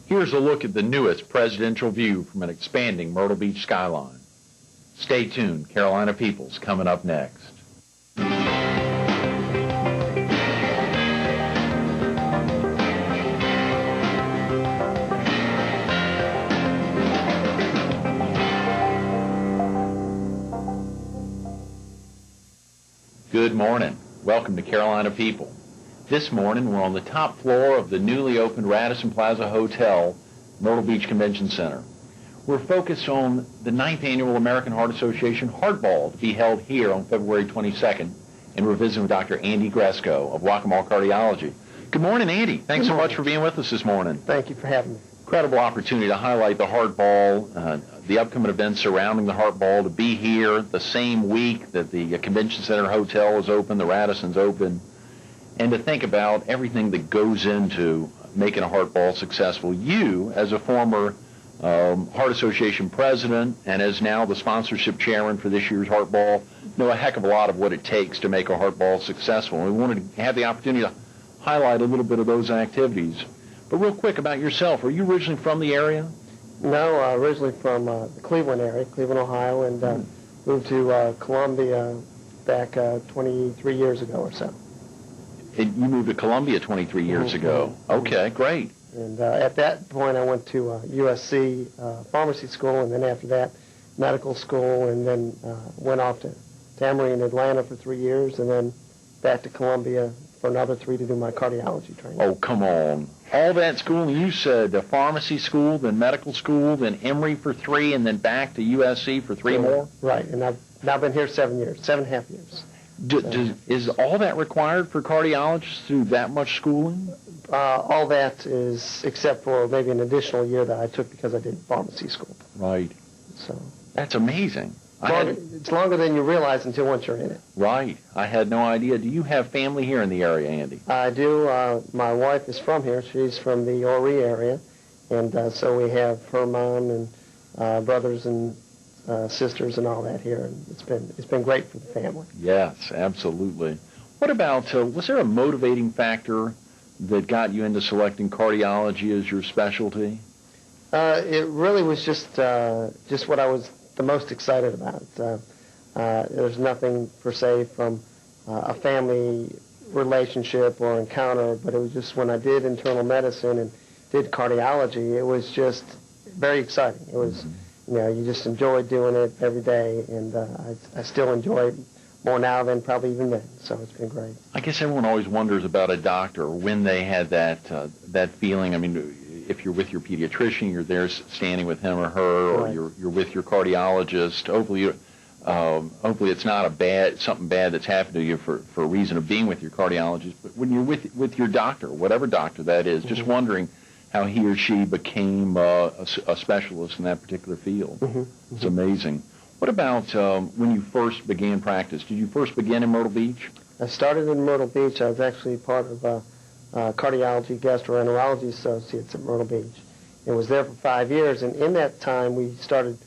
Here's a look at the newest presidential view from an expanding Myrtle Beach skyline. Stay tuned. Carolina People's coming up next. Good morning. Welcome to Carolina People. This morning we're on the top floor of the newly opened Radisson Plaza Hotel, Myrtle Beach Convention Center. We're focused on the 9th Annual American Heart Association Heart Ball to be held here on February 22nd, and we're visiting with Dr. Andy Gresko of Waccamaw Cardiology. Good morning, Andy. Thanks so much for being with us this morning. Thank you for having me. Incredible opportunity to highlight the Heart Ball, the upcoming events surrounding the Heart Ball, to be here the same week that the Convention Center Hotel is open, the Radisson's open, and to think about everything that goes into making a Heart Ball successful. You, as a former Heart Association president and as now the sponsorship chairman for this year's Heart Ball, know a heck of a lot of what it takes to make a Heart Ball successful. And we wanted to have the opportunity to highlight a little bit of those activities. But real quick about yourself, are you originally from the area? No, originally from the Cleveland area, Cleveland, Ohio, and moved to Columbia back 23 years ago or so. You moved to Columbia 23 years ago. Okay, great. And at that point, I went to USC pharmacy school, and then after that, medical school, and then went off to Emory in Atlanta for 3 years, and then back to Columbia for another 3 to do my cardiology training. Oh, come on. All that school, you said pharmacy school, then medical school, then Emory for 3, and then back to USC for 3 more? Right, and I've now been here 7 years, 7.5 years. Is all that required for cardiologists through that much schooling? All that is, except for maybe an additional year that I took because I did pharmacy school. Right. So that's amazing. It's longer than you realize until once you're in it. Right. I had no idea. Do you have family here in the area, Andy? I do. My wife is from here. She's from the Horry area, and so we have her mom and brothers and sisters and all that here, and it's been great for the family. Yes, absolutely. What about, was there a motivating factor that got you into selecting cardiology as your specialty? It really was just what I was the most excited about. There's nothing per se from a family relationship or encounter, but it was just when I did internal medicine and did cardiology, it was just very exciting. It was, you just enjoyed doing it every day, and I still enjoy it more now than probably even then, so it's been great. I guess everyone always wonders about a doctor when they had that feeling. I mean, if you're with your pediatrician, you're there standing with him or her, or right. you're with your cardiologist. Hopefully it's not something bad that's happened to you for a reason of being with your cardiologist. But when you're with your doctor, whatever doctor that is, just wondering how he or she became a specialist in that particular field. It's amazing. What about when you first began practice? Did you first begin in Myrtle Beach? I started in Myrtle Beach. I was actually part of Cardiology Gastroenterology Associates at Myrtle Beach. It was there for 5 years, and in that time we started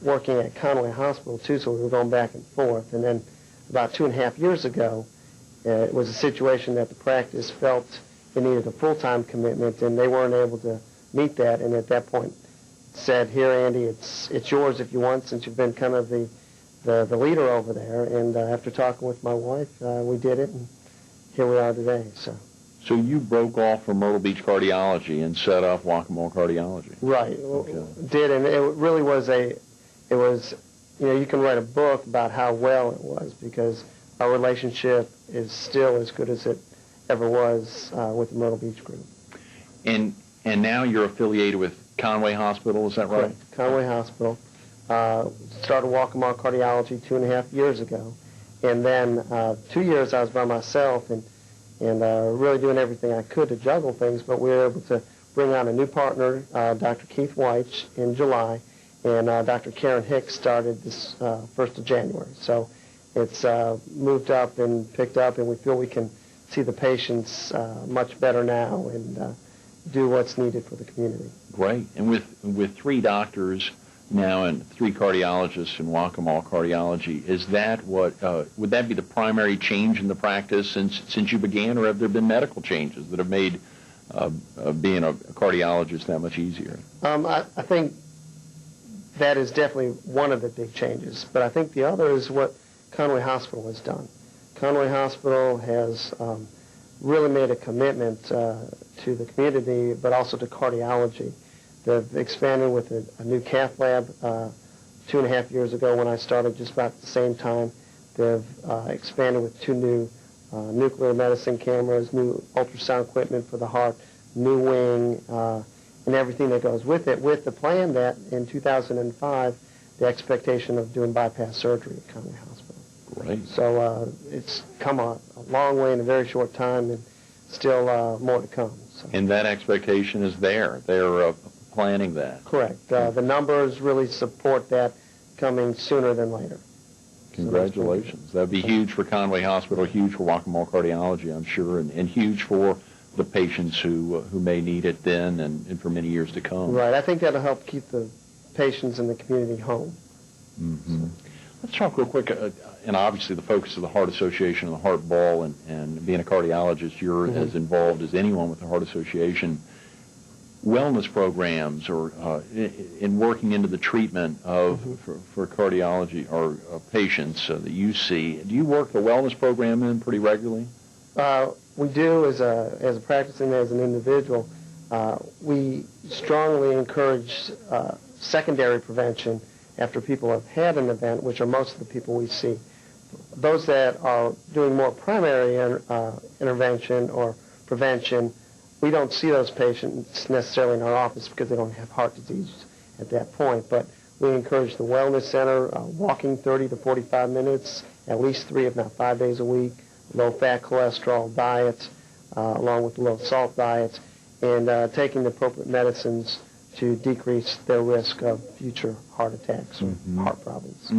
working at Conway Hospital too, so we were going back and forth. And then about 2.5 years ago, it was a situation that the practice felt it needed a full-time commitment, and they weren't able to meet that, and at that point said, "Here, Andy, it's yours if you want, since you've been kind of the leader over there." And after talking with my wife, we did it, and here we are today. So you broke off from Myrtle Beach Cardiology and set up Waccamaw Cardiology. Right. Okay. Did, and it really was you can write a book about how well it was, because our relationship is still as good as it ever was with the Myrtle Beach group. And now you're affiliated with Conway Hospital, is that right? Correct. Conway Hospital. Started Waccamaw Cardiology 2.5 years ago. And then 2 years I was by myself and really doing everything I could to juggle things, but we were able to bring on a new partner, Dr. Keith White, in July, and Dr. Karen Hicks started this 1st of January. So it's moved up and picked up, and we feel we can see the patients much better now and do what's needed for the community. Great. And with 3 doctors now and 3 cardiologists in Waccamaw Cardiology, is that what would that be the primary change in the practice since you began, or have there been medical changes that have made being a cardiologist that much easier? I think that is definitely one of the big changes, but I think the other is what Conway Hospital has done. Conway Hospital has really made a commitment to the community, but also to cardiology. They've expanded with a new cath lab 2.5 years ago when I started, just about the same time. They've expanded with 2 new nuclear medicine cameras, new ultrasound equipment for the heart, new wing, and everything that goes with it, with the plan that in 2005, the expectation of doing bypass surgery at Conway Hospital. Great. So it's come a long way in a very short time, and still more to come. So. And that expectation is there. They're planning that. Correct. The numbers really support that coming sooner than later. Congratulations. That would be huge for Conway Hospital, huge for Waccamaw Cardiology, I'm sure, and huge for the patients who may need it then and for many years to come. Right. I think that'll help keep the patients in the community home. Mm-hmm. Let's talk real quick, and obviously the focus of the Heart Association and the Heart Ball, and being a cardiologist, you're as involved as anyone with the Heart Association. Wellness programs or in working into the treatment of for cardiology or patients that you see. Do you work the wellness program in pretty regularly? We do as a practicing as an individual. We strongly encourage secondary prevention after people have had an event, which are most of the people we see. Those that are doing more primary intervention or prevention, we don't see those patients necessarily in our office because they don't have heart disease at that point. But we encourage the wellness center, walking 30 to 45 minutes, at least 3 if not 5 days a week, low-fat cholesterol diets, along with low-salt diets, and taking the appropriate medicines to decrease their risk of future heart attacks or heart problems.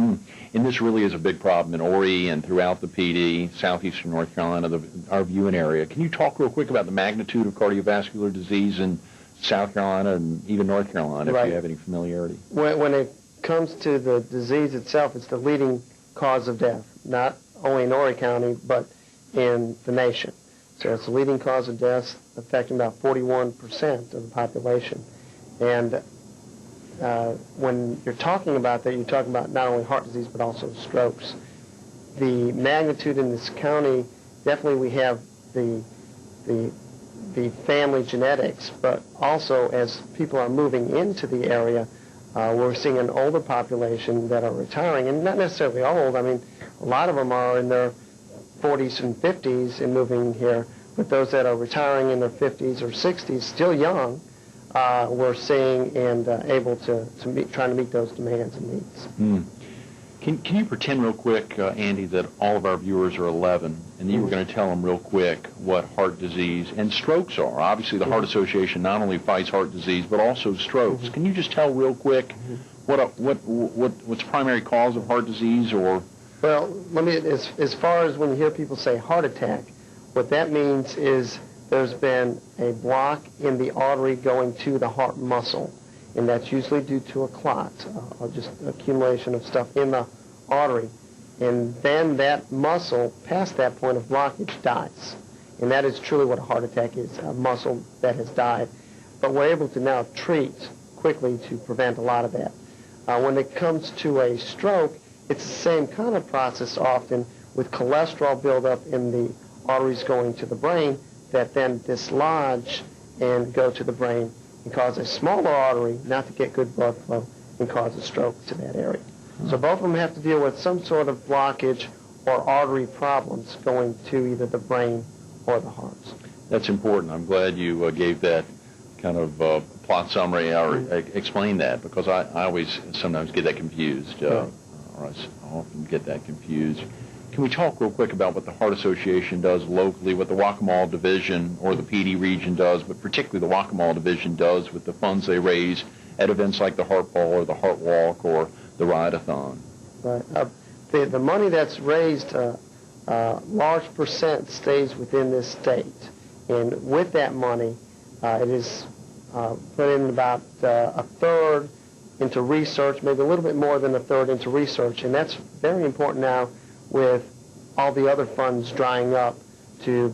And this really is a big problem in Horry and throughout the PD, southeastern North Carolina, our viewing area. Can you talk real quick about the magnitude of cardiovascular disease in South Carolina and even North Carolina, if you have any familiarity? When it comes to the disease itself, it's the leading cause of death, not only in Horry County, but in the nation. So it's the leading cause of death, affecting about 41% of the population. And when you're talking about that, you're talking about not only heart disease, but also strokes. The magnitude in this county, definitely we have the family genetics, but also as people are moving into the area, we're seeing an older population that are retiring, and not necessarily old. I mean, a lot of them are in their 40s and 50s and moving here, but those that are retiring in their 50s or 60s, still young, we're seeing and able to trying to meet those demands and needs. Can you pretend real quick, Andy, that all of our viewers are 11, and you were going to tell them real quick what heart disease and strokes are? Obviously, the Heart Association not only fights heart disease, but also strokes. Can you just tell real quick what's the primary cause of heart disease? Or well, let me as far as when you hear people say heart attack, what that means is there's been a block in the artery going to the heart muscle, and that's usually due to a clot, or just accumulation of stuff in the artery. And then that muscle, past that point of blockage, dies. And that is truly what a heart attack is, a muscle that has died. But we're able to now treat quickly to prevent a lot of that. When it comes to a stroke, it's the same kind of process often, with cholesterol buildup in the arteries going to the brain that then dislodge and go to the brain and cause a smaller artery not to get good blood flow and cause a stroke to that area. So both of them have to deal with some sort of blockage or artery problems going to either the brain or the heart. That's important. I'm glad you gave that kind of plot summary or explain that, because I always sometimes get that confused. Or I often get that confused. Can we talk real quick about what the Heart Association does locally, what the Waccamaw Division or the PD region does, but particularly the Waccamaw Division does with the funds they raise at events like the Heart Ball or the Heart Walk or the Ride-a-thon? Right. The money that's raised, large percent stays within this state. And with that money, it is put in about a third into research, maybe a little bit more than a third into research. And that's very important now with all the other funds drying up to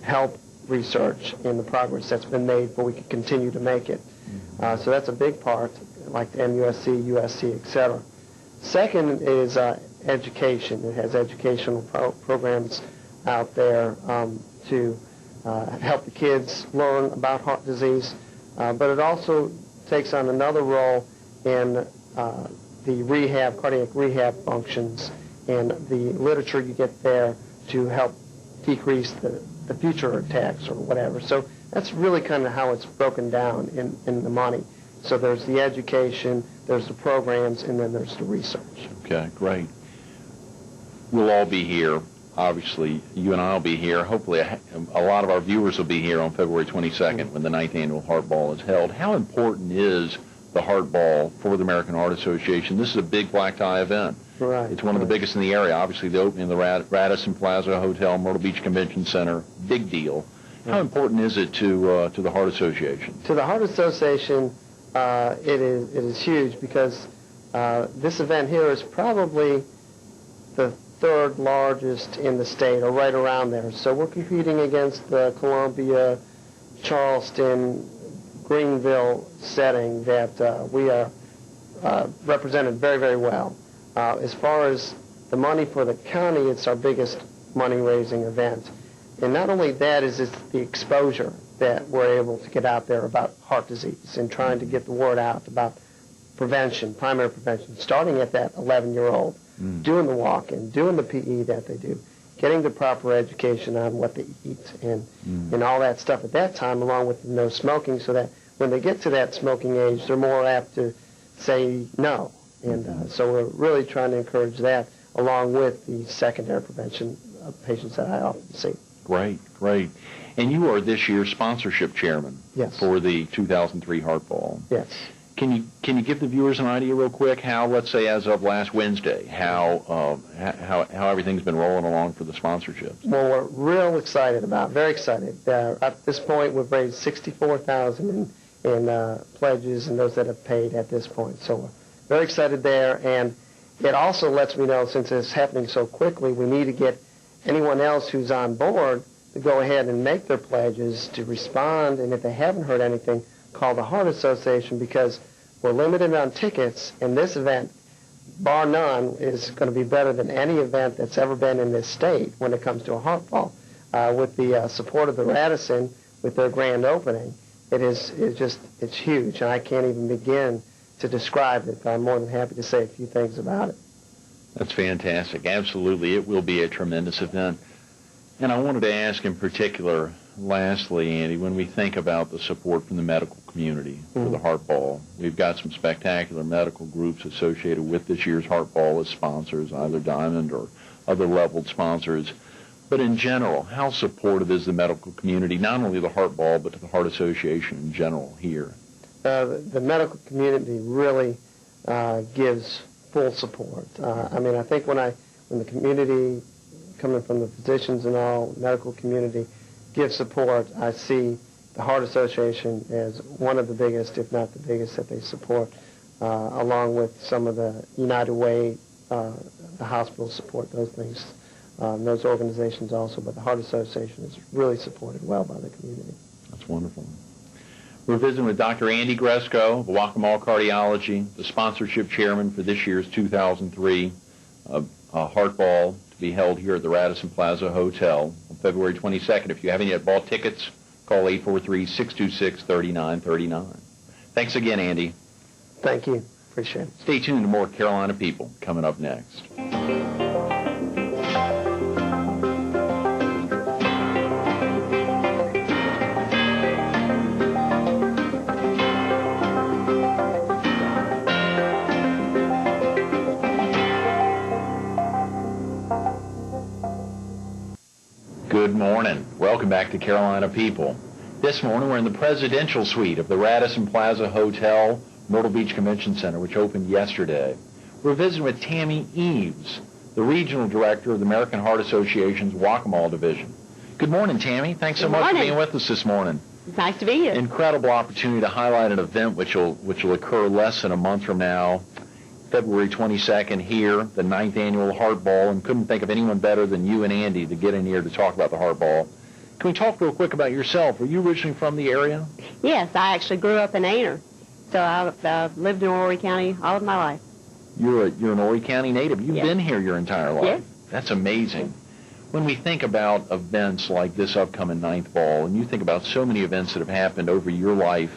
help research and the progress that's been made, but we can continue to make it. So that's a big part, like the MUSC, USC, etc. Second is education. It has educational programs out there to help the kids learn about heart disease, but it also takes on another role in the rehab, cardiac rehab functions, and the literature you get there to help decrease the future attacks or whatever. So that's really kind of how it's broken down in the money. So there's the education, there's the programs, and then there's the research. Okay, great. We'll all be here. Obviously, you and I will be here. Hopefully, a lot of our viewers will be here on February 22nd when the 9th Annual Heart Ball is held. How important is the Heart Ball for the American Heart Association? This is a big black tie event. Right. It's one of the biggest in the area. Obviously, the opening of the Radisson Plaza Hotel, Myrtle Beach Convention Center, big deal. How important is it to the Heart Association? To the Heart Association, it is huge because this event here is probably the third largest in the state, or right around there. So we're competing against the Columbia, Charleston, Greenville setting that we are represented very, very well. As far as the money for the county, it's our biggest money-raising event. And not only that is it's the exposure that we're able to get out there about heart disease and trying to get the word out about prevention, primary prevention, starting at that 11-year-old, doing the walk-in, doing the PE that they do, getting the proper education on what they eat and all that stuff at that time, along with no smoking, so that when they get to that smoking age, they're more apt to say no. And so we're really trying to encourage that, along with the secondary prevention of patients that I often see. Great, great. And you are this year's sponsorship chairman for the 2003 Heart Ball. Yes. Can you give the viewers an idea real quick how, let's say as of last Wednesday, how everything's been rolling along for the sponsorships? Well, we're real excited about, very excited. At this point, we've raised $64,000 in pledges and those that have paid at this point. So we're very excited there, and it also lets me know, since it's happening so quickly, we need to get anyone else who's on board to go ahead and make their pledges, to respond, and if they haven't heard anything, call the Heart Association, because we're limited on tickets, and this event, bar none, is going to be better than any event that's ever been in this state when it comes to a heart ball. With the support of the Radisson, with their grand opening, it's huge, and I can't even begin to describe it, but I'm more than happy to say a few things about it. That's fantastic. Absolutely. It will be a tremendous event. And I wanted to ask in particular, lastly, Andy, when we think about the support from the medical community for the Heart Ball, we've got some spectacular medical groups associated with this year's Heart Ball as sponsors, either Diamond or other leveled sponsors. But in general, how supportive is the medical community, not only the Heart Ball, but to the Heart Association in general here? The medical community really gives full support. I mean, I think when the community, coming from the physicians and all, medical community, gives support, I see the Heart Association as one of the biggest, if not the biggest, that they support, along with some of the United Way, the hospitals support those things, those organizations also, but the Heart Association is really supported well by the community. That's wonderful. We're visiting with Dr. Andy Gresko of Waccamaw Cardiology, the sponsorship chairman for this year's 2003 Heart Ball, to be held here at the Radisson Plaza Hotel on February 22nd. If you haven't yet bought tickets, call 843-626-3939. Thanks again, Andy. Thank you. Appreciate it. Stay tuned to more Carolina People coming up next. Good morning. Welcome back to Carolina People. This morning we're in the presidential suite of the Radisson Plaza Hotel, Myrtle Beach Convention Center, which opened yesterday. We're visiting with Tammy Eaves, the regional director of the American Heart Association's Waccamaw division. Good morning, Tammy. Thanks so much for being with us this morning. It's nice to be here. Incredible opportunity to highlight an event which will occur less than a month from now, February 22nd here, the 9th Annual Heart Ball, and couldn't think of anyone better than you and Andy to get in here to talk about the Heart Ball. Can we talk real quick about yourself? Are you originally from the area? Yes, I actually grew up in Aner, so I've lived in Horry County all of my life. You're an Horry County native. You've Yes. been here your entire life. Yes. That's amazing. When we think about events like this upcoming ninth ball, and you think about so many events that have happened over your life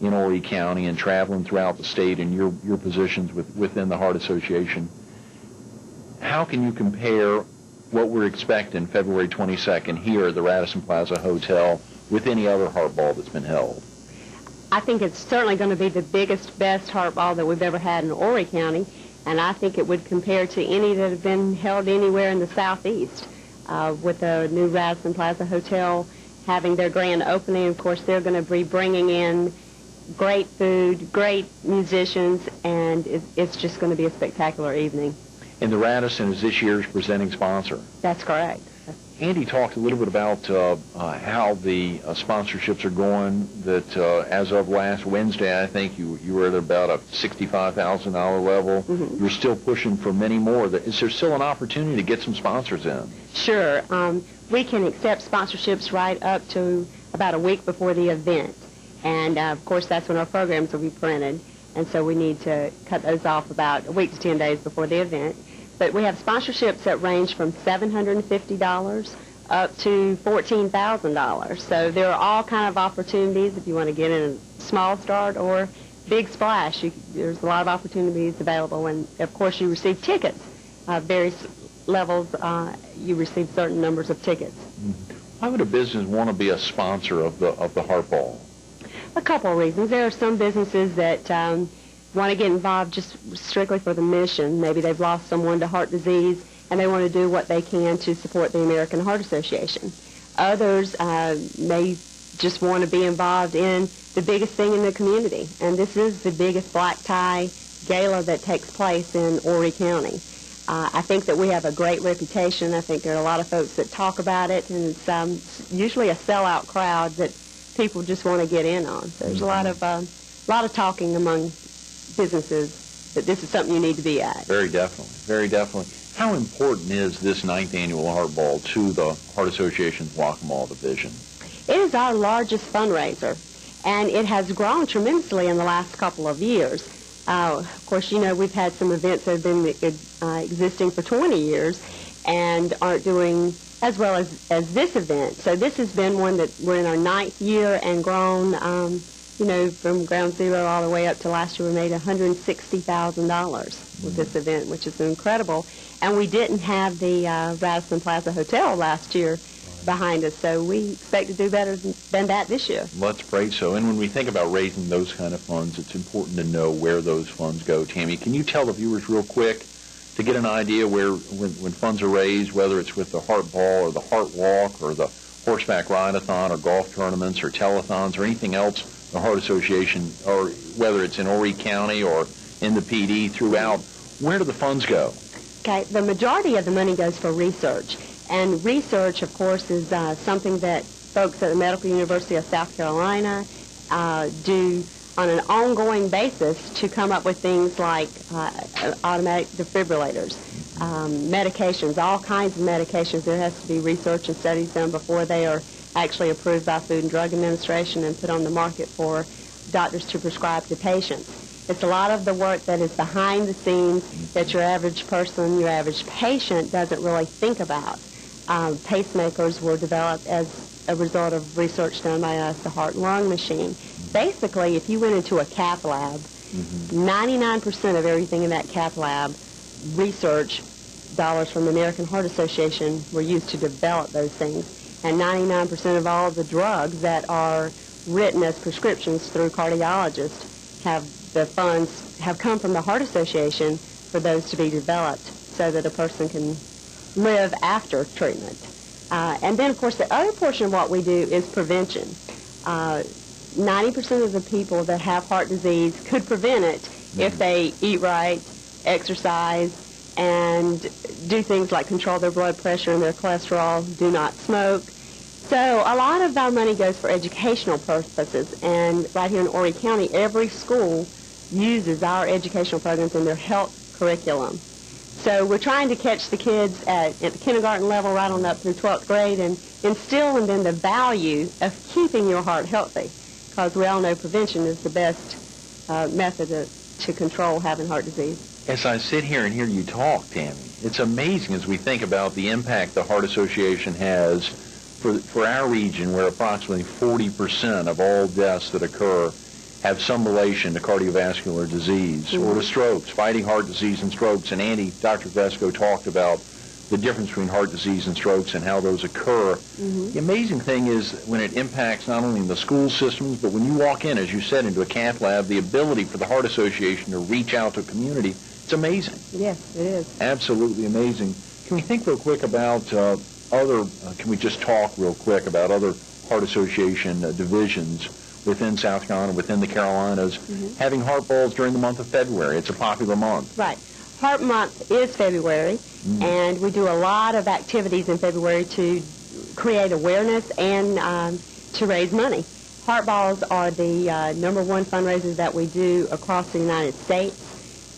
in Horry County and traveling throughout the state and your positions within the Heart Association, how can you compare what we're expecting February 22nd here at the Radisson Plaza Hotel with any other heart ball that's been held? I think it's certainly going to be the biggest, best heart ball that we've ever had in Horry County, and I think it would compare to any that have been held anywhere in the southeast. With the new Radisson Plaza Hotel having their grand opening, of course, they're going to be bringing in great food, great musicians, and it's just going to be a spectacular evening. And the Radisson is this year's presenting sponsor. That's correct. Andy talked a little bit about how the sponsorships are going, that as of last Wednesday, I think you were at about a $65,000 level. Mm-hmm. You're still pushing for many more. Is there still an opportunity to get some sponsors in? Sure. We can accept sponsorships right up to about a week before the event. And, of course, that's when our programs will be printed. And so we need to cut those off about a week to 10 days before the event. But we have sponsorships that range from $750 up to $14,000. So there are all kind of opportunities if you want to get in a small start or big splash. There's a lot of opportunities available. And, of course, you receive tickets. Various levels, you receive certain numbers of tickets. Why would a business want to be a sponsor of the Heart Ball? A couple of reasons. There are some businesses that want to get involved just strictly for the mission. Maybe they've lost someone to heart disease, and they want to do what they can to support the American Heart Association. Others may just want to be involved in the biggest thing in the community, and this is the biggest black tie gala that takes place in Horry County. I think that we have a great reputation. I think there are a lot of folks that talk about it, and it's usually a sellout crowd that people just want to get in on. So there's a lot of talking among businesses that this is something you need to be at. Very definitely, very definitely. How important is this 9th annual Heart Ball to the Heart Association's Waccamaw division? It is our largest fundraiser, and it has grown tremendously in the last couple of years. Of course, you know, we've had some events that have been existing for 20 years and aren't doing as well as this event. So this has been one that we're in our 9th year and grown, you know, from ground zero all the way up to last year. We made $160,000 with this event, which is incredible. And we didn't have the Radisson Plaza Hotel last year behind us, so we expect to do better than that this year. Let's pray so. And when we think about raising those kind of funds, it's important to know where those funds go. Tammy, can you tell the viewers real quick to get an idea where, when funds are raised, whether it's with the Heart Ball or the Heart Walk or the Horseback Ride-a-thon or golf tournaments or telethons or anything else, the Heart Association, or whether it's in Horry County or in the PD throughout, where do the funds go? Okay, the majority of the money goes for research. And research, of course, is something that folks at the Medical University of South Carolina do on an ongoing basis to come up with things like automatic defibrillators, medications, all kinds of medications. There has to be research and studies done before they are actually approved by Food and Drug Administration and put on the market for doctors to prescribe to patients. It's a lot of the work that is behind the scenes that your average person, your average patient doesn't really think about. Pacemakers were developed as a result of research done by us, the heart and lung machine. Basically, if you went into a cath lab, 99% of everything in that cath lab, research dollars from the American Heart Association were used to develop those things. And 99% of all of the drugs that are written as prescriptions through cardiologists the funds have come from the Heart Association for those to be developed so that a person can live after treatment. And then, of course, the other portion of what we do is prevention. 90% of the people that have heart disease could prevent it if they eat right, exercise, and do things like control their blood pressure and their cholesterol, do not smoke. So a lot of our money goes for educational purposes, and right here in Horry County, every school uses our educational programs in their health curriculum. So we're trying to catch the kids at the kindergarten level right on up through 12th grade and instill in them the value of keeping your heart healthy, because we all know prevention is the best method to control having heart disease. As I sit here and hear you talk, Tammy, it's amazing as we think about the impact the Heart Association has for our region, where approximately 40% of all deaths that occur have some relation to cardiovascular disease or to strokes, fighting heart disease and strokes. And Andy, Dr. Gresko talked about the difference between heart disease and strokes and how those occur. The amazing thing is when it impacts not only the school systems, but when you walk in, as you said, into a cath lab, the ability for the Heart Association to reach out to a community, it's amazing. Yes, it is. Absolutely amazing. Can we think real quick about can we just talk real quick about other Heart Association divisions within South Carolina, within the Carolinas, having heart balls during the month of February? It's a popular month. Right. Heart Month is February, and we do a lot of activities in February to create awareness and to raise money. Heart balls are the #1 fundraisers that we do across the United States,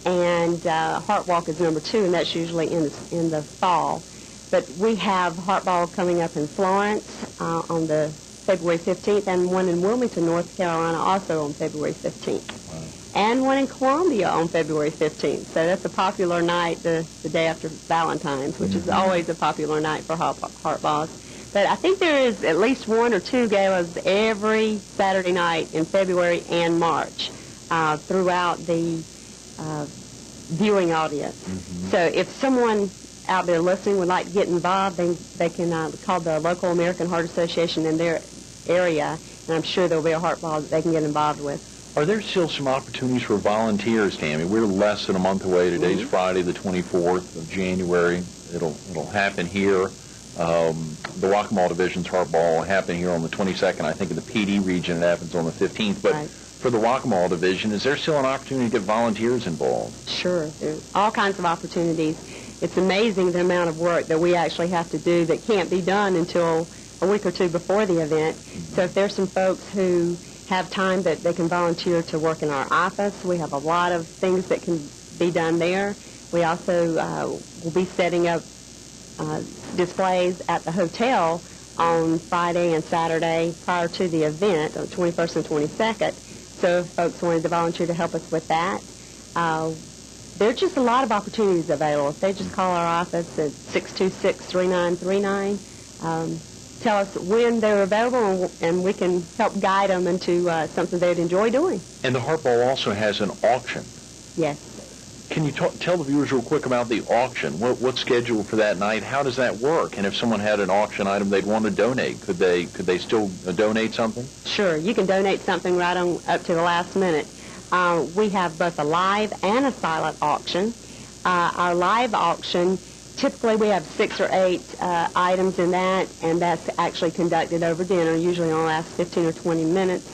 and Heart Walk is #2, and that's usually in the fall. But we have Heart Ball coming up in Florence on the February 15th, and one in Wilmington, North Carolina, also on February 15th. Wow. And one in Columbia on February 15th. So that's a popular night, the day after Valentine's, which is always a popular night for heart balls. But I think there is at least 1 or 2 galas every Saturday night in February and March throughout the viewing audience. So if someone out there listening would like to get involved, they can call the local American Heart Association in their area, and I'm sure there'll be a heart ball that they can get involved with. Are there still some opportunities for volunteers, Tammy? We're less than a month away. Today's Friday, the 24th of January. It'll happen here. The Waccamaw Division's Heart Ball will happen here on the 22nd. I think in the PD region it happens on the 15th. But for the Waccamaw Division, is there still an opportunity to get volunteers involved? Sure. There's all kinds of opportunities. It's amazing the amount of work that we actually have to do that can't be done until a week or two before the event. So if there's some folks who have time that they can volunteer to work in our office, we have a lot of things that can be done there. We also will be setting up displays at the hotel on Friday and Saturday prior to the event on the 21st and 22nd. So if folks wanted to volunteer to help us with that, there are just a lot of opportunities available. If they just call our office at 626-3939, tell us when they're available, and we can help guide them into something they'd enjoy doing. And the Heart Ball also has an auction. Yes. Can you tell the viewers real quick about the auction? What's scheduled for that night? How does that work? And if someone had an auction item they'd want to donate, could they still donate something? Sure. You can donate something right on up to the last minute. We have both a live and a silent auction. Our live auction, typically we have 6 or 8 items in that, and that's actually conducted over dinner, usually only lasts 15 or 20 minutes.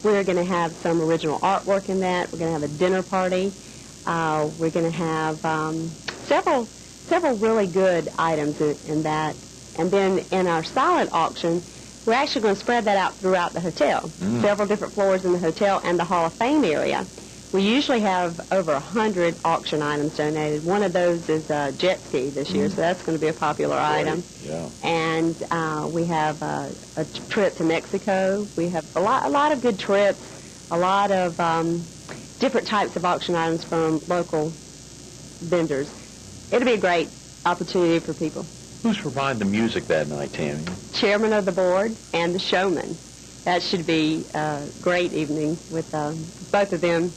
We're going to have some original artwork in that. We're going to have a dinner party. We're going to have several really good items in that. And then in our silent auction, we're actually going to spread that out throughout the hotel, several different floors in the hotel and the Hall of Fame area. We usually have over 100 auction items donated. One of those is a jet ski this year, so that's going to be a popular item. Yeah. And we have a trip to Mexico. We have a lot of good trips, a lot of different types of auction items from local vendors. It'll be a great opportunity for people. Who's providing the music that night, Tammy? Chairman of the board and the showman. That should be a great evening with both of them.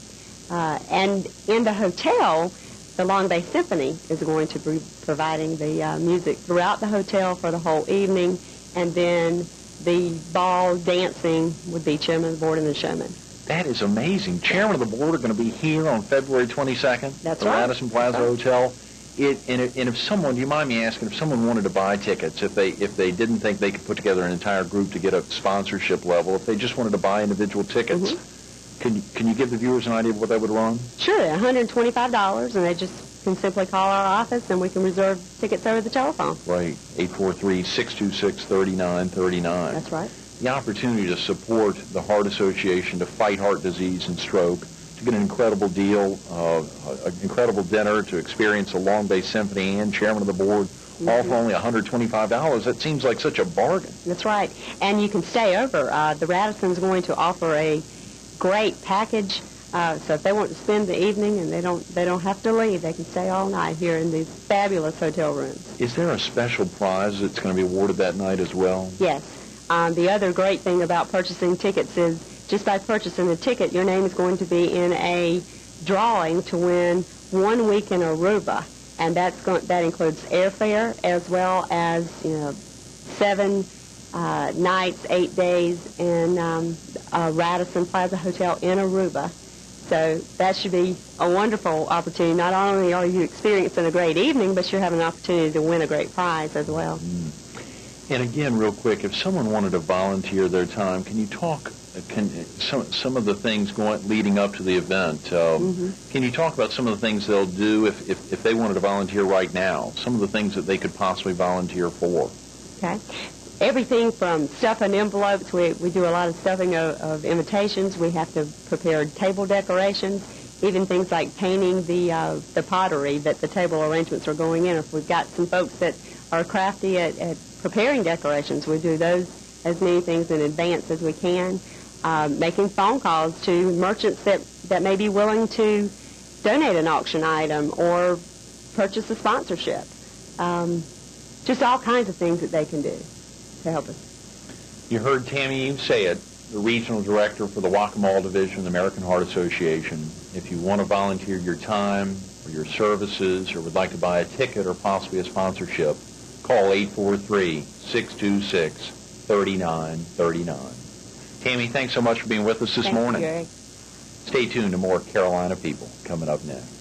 And in the hotel, the Long Bay Symphony is going to be providing the music throughout the hotel for the whole evening. And then the ball dancing would be chairman of the board and the showman. That is amazing. Chairman of the board are going to be here on February 22nd. That's the right. Radisson Plaza Hotel. And if someone, do you mind me asking, if someone wanted to buy tickets, if they didn't think they could put together an entire group to get a sponsorship level, if they just wanted to buy individual tickets, can you give the viewers an idea of what that would run? Sure, $125, and they just can simply call our office, and we can reserve tickets over the telephone. Right, 843-626-3939. That's right. The opportunity to support the Heart Association, to fight heart disease and stroke, to get an incredible deal, an incredible dinner, to experience the Long Bay Symphony and chairman of the board, all for only $125. That seems like such a bargain. That's right. And you can stay over. The Radisson's going to offer a great package. So if they want to spend the evening and they don't have to leave, they can stay all night here in these fabulous hotel rooms. Is there a special prize that's going to be awarded that night as well? Yes. The other great thing about purchasing tickets is just by purchasing a ticket, your name is going to be in a drawing to win 1 week in Aruba, and that includes airfare as well as 7 nights, 8 days in Radisson Plaza Hotel in Aruba. So that should be a wonderful opportunity. Not only are you experiencing a great evening, but you're having an opportunity to win a great prize as well. And again, real quick, if someone wanted to volunteer their time, can you talk some of the things leading up to the event? Can you talk about some of the things they'll do if they wanted to volunteer right now? Some of the things that they could possibly volunteer for. Okay. Everything from stuffing envelopes. We do a lot of stuffing of invitations. We have to prepare table decorations, even things like painting the pottery that the table arrangements are going in. If we've got some folks that are crafty at preparing decorations, we do those as many things in advance as we can. Making phone calls to merchants that may be willing to donate an auction item or purchase a sponsorship. Just all kinds of things that they can do to help us. You heard Tammy Eaves say it, the Regional Director for the Whack-A-Mole Division of the American Heart Association. If you want to volunteer your time or your services or would like to buy a ticket or possibly a sponsorship, call 843-626-3939. Tammy, thanks so much for being with us this morning. Thank you, Gary. Stay tuned to more Carolina People coming up next.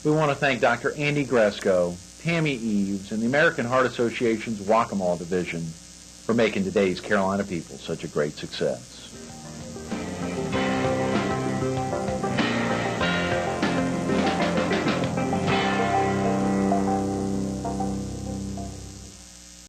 We want to thank Dr. Andy Gresko, Tammy Eaves, and the American Heart Association's Whack-A-Mole Division for making today's Carolina People such a great success.